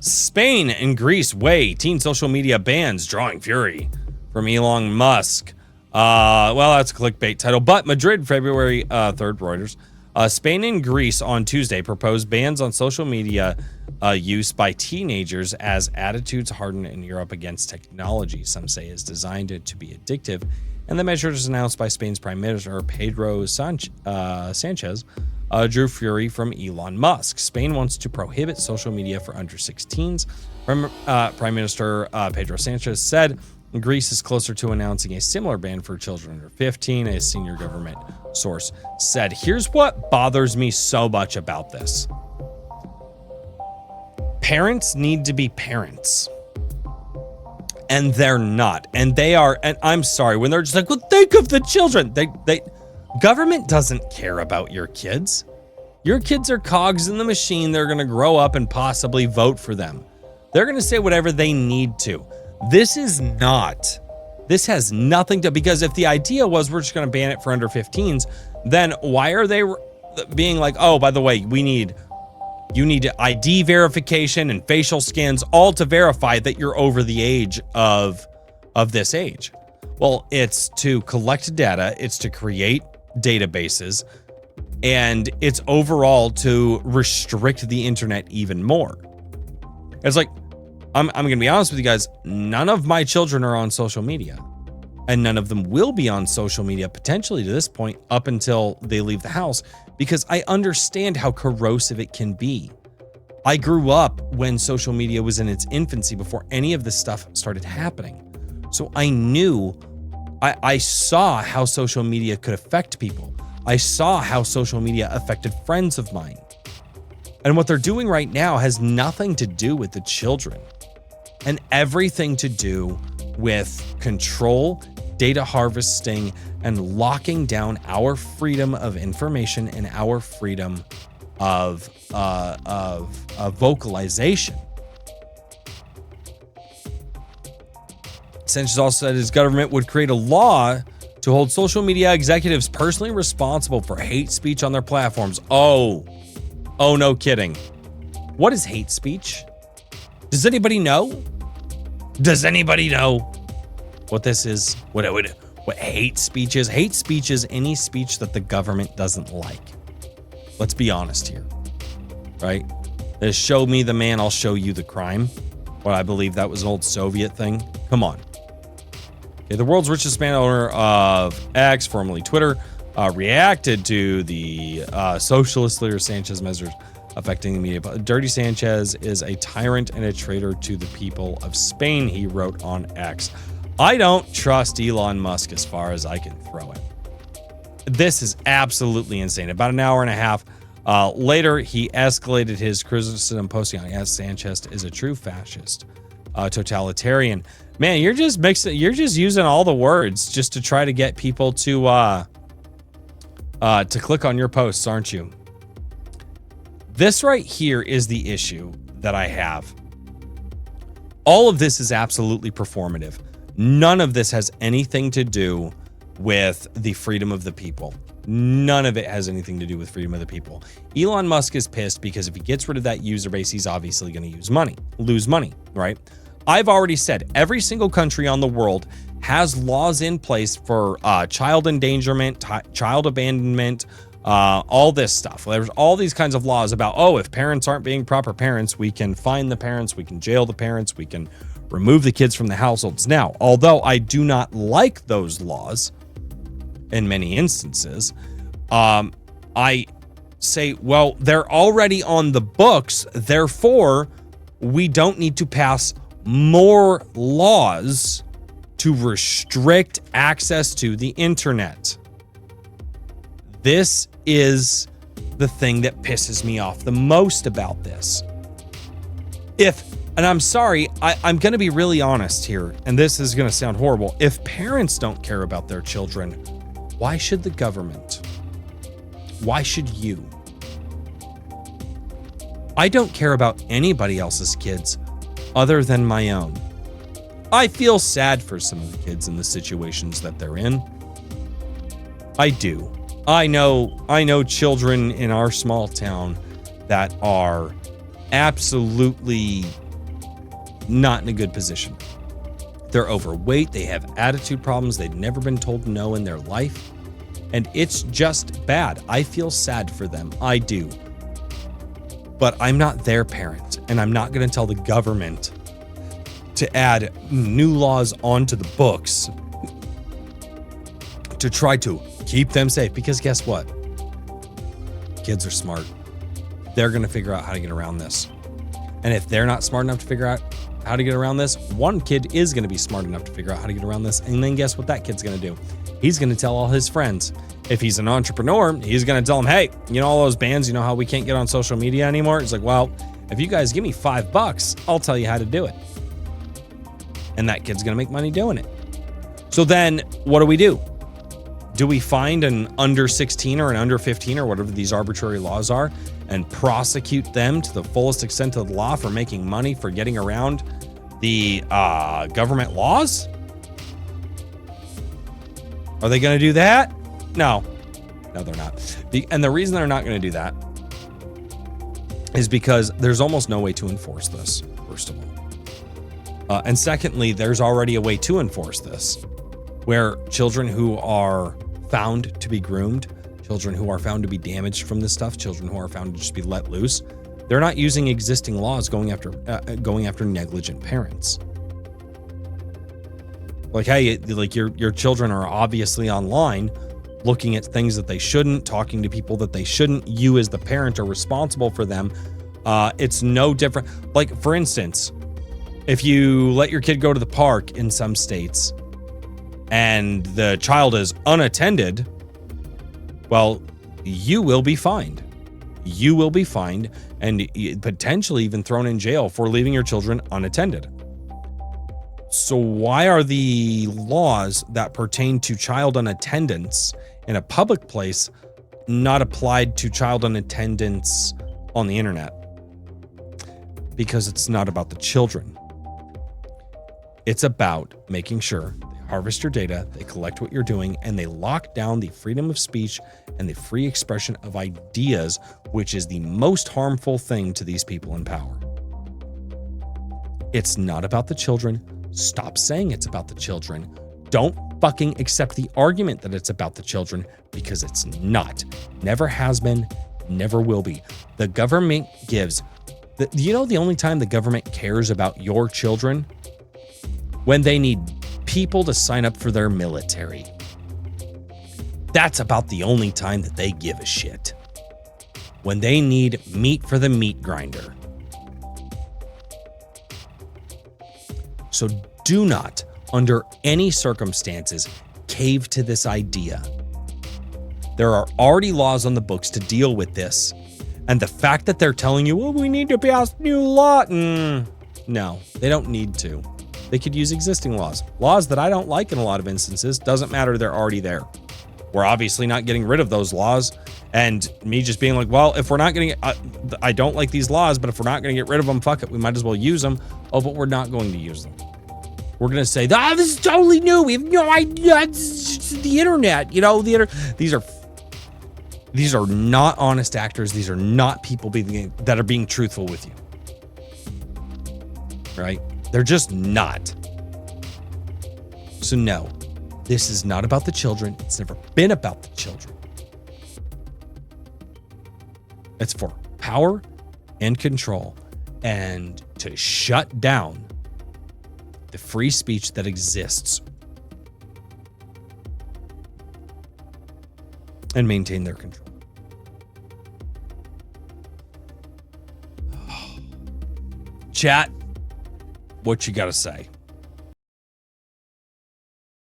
Spain and Greece weigh teen social media bans drawing fury from Elon Musk. Well, that's a clickbait title, but Madrid, February 3rd, Reuters. Spain and Greece on Tuesday proposed bans on social media use by teenagers as attitudes harden in Europe against technology, some say is designed to be addictive. And the measures announced by Spain's Prime Minister Pedro Sanchez drew fury from Elon Musk. Spain wants to prohibit social media for under 16s. Prime Minister Pedro Sanchez said Greece is closer to announcing a similar ban for children under 15, a senior government source said. Here's what bothers me so much about this. Parents need to be parents. And they're not. And they are, and I'm sorry, when they're just like, well, think of the children. Government doesn't care about your kids. Your kids are cogs in the machine. They're going to grow up and possibly vote for them. They're going to say whatever they need to. This has nothing to, because if the idea was we're just going to ban it for under 15s, then why are they being like, oh, by the way, you need ID verification and facial scans all to verify that you're over the age of this age? Well, it's to collect data, it's to create databases, and it's overall to restrict the internet even more. It's like, I'm going to be honest with you guys, none of my children are on social media, and none of them will be on social media potentially to this point up until they leave the house, because I understand how corrosive it can be. I grew up when social media was in its infancy before any of this stuff started happening. So I knew, I saw how social media could affect people. I saw how social media affected friends of mine. And what they're doing right now has nothing to do with the children and everything to do with control, data harvesting, and locking down our freedom of information and our freedom of vocalization. Sanchez also said his government would create a law to hold social media executives personally responsible for hate speech on their platforms. Oh, no kidding. What is hate speech? Does anybody know? Does anybody know what this is? What hate speech is? Hate speech is any speech that the government doesn't like. Let's be honest here, right? There's show me the man, I'll show you the crime. Well, I believe that was an old Soviet thing. Come on. Okay, the world's richest man, owner of X, formerly Twitter, reacted to the socialist leader Sanchez measures affecting the media. Dirty Sanchez is a tyrant and a traitor to the people of Spain, he wrote on X. I don't trust Elon Musk as far as I can throw it. This is absolutely insane. About an hour and a half later, he escalated his criticism, posting on Yes, Sanchez is a true fascist, totalitarian. Man, you're just using all the words just to try to get people to click on your posts, aren't you? This right here is the issue that I have. All of this is absolutely performative. None of this has anything to do with the freedom of the people. None of it has anything to do with freedom of the people. Elon Musk is pissed because if he gets rid of that user base, he's obviously going to lose money, right? I've already said every single country on the world has laws in place for child endangerment, child abandonment, all this stuff. There's all these kinds of laws about, if parents aren't being proper parents, we can fine the parents, we can jail the parents, we can remove the kids from the households. Now, although I do not like those laws in many instances, I say, well, they're already on the books, therefore, we don't need to pass more laws to restrict access to the internet. This is the thing that pisses me off the most about this. And I'm sorry, I'm going to be really honest here, and this is going to sound horrible. If parents don't care about their children, why should the government? Why should you? I don't care about anybody else's kids other than my own. I feel sad for some of the kids in the situations that they're in. I do. I know children in our small town that are absolutely not in a good position. They're overweight. They have attitude problems. They've never been told no in their life. And it's just bad. I feel sad for them. I do. But I'm not their parent. And I'm not going to tell the government to add new laws onto the books to try to keep them safe. Because guess what? Kids are smart. They're going to figure out how to get around this. And if they're not smart enough to figure out how to get around this, one kid is going to be smart enough to figure out how to get around this. And then guess what that kid's going to do? He's going to tell all his friends. If he's an entrepreneur, he's going to tell them, hey, you know, all those bans, you know how we can't get on social media anymore? It's like, well, if you guys give me $5, I'll tell you how to do it. And that kid's going to make money doing it. So then what do? Do we find an under 16 or an under 15 or whatever these arbitrary laws are and prosecute them to the fullest extent of the law for making money, for getting around the government laws? Are they going to do that? No, they're not. And the reason they're not going to do that is because there's almost no way to enforce this, first of all. And secondly, there's already a way to enforce this, where children who are found to be groomed, children who are found to be damaged from this stuff, children who are found to just be let loose, they're not using existing laws going after negligent parents. Like, hey, like your children are obviously online looking at things that they shouldn't, talking to people that they shouldn't. You as the parent are responsible for them. It's no different. Like, for instance, if you let your kid go to the park in some states and the child is unattended, well, you will be fined. You will be fined and potentially even thrown in jail for leaving your children unattended. So why are the laws that pertain to child unattendance in a public place not applied to child unattendance on the internet? Because it's not about the children. It's about making sure they harvest your data, they collect what you're doing, and they lock down the freedom of speech and the free expression of ideas, which is the most harmful thing to these people in power. It's not about the children. Stop saying it's about the children. Don't fucking accept the argument that it's about the children, because it's not. Never has been, never will be. The government gives, the only time the government cares about your children? When they need people to sign up for their military. That's about the only time that they give a shit. When they need meat for the meat grinder. So do not, under any circumstances, cave to this idea. There are already laws on the books to deal with this. And the fact that they're telling you, well, we need to pass new law. No, they don't need to. They could use existing laws. Laws that I don't like in a lot of instances. Doesn't matter, they're already there. We're obviously not getting rid of those laws. And me just being like, well, if we're not going to, I don't like these laws, but if we're not going to get rid of them, fuck it, we might as well use them. Oh, but we're not going to use them. We're going to say, this is totally new. We have no idea. It's just the internet. You know, these are not honest actors. These are not people that are being truthful with you. Right? They're just not. So no, this is not about the children. It's never been about the children. It's for power and control and to shut down the free speech that exists and maintain their control. Chat, what you got to say?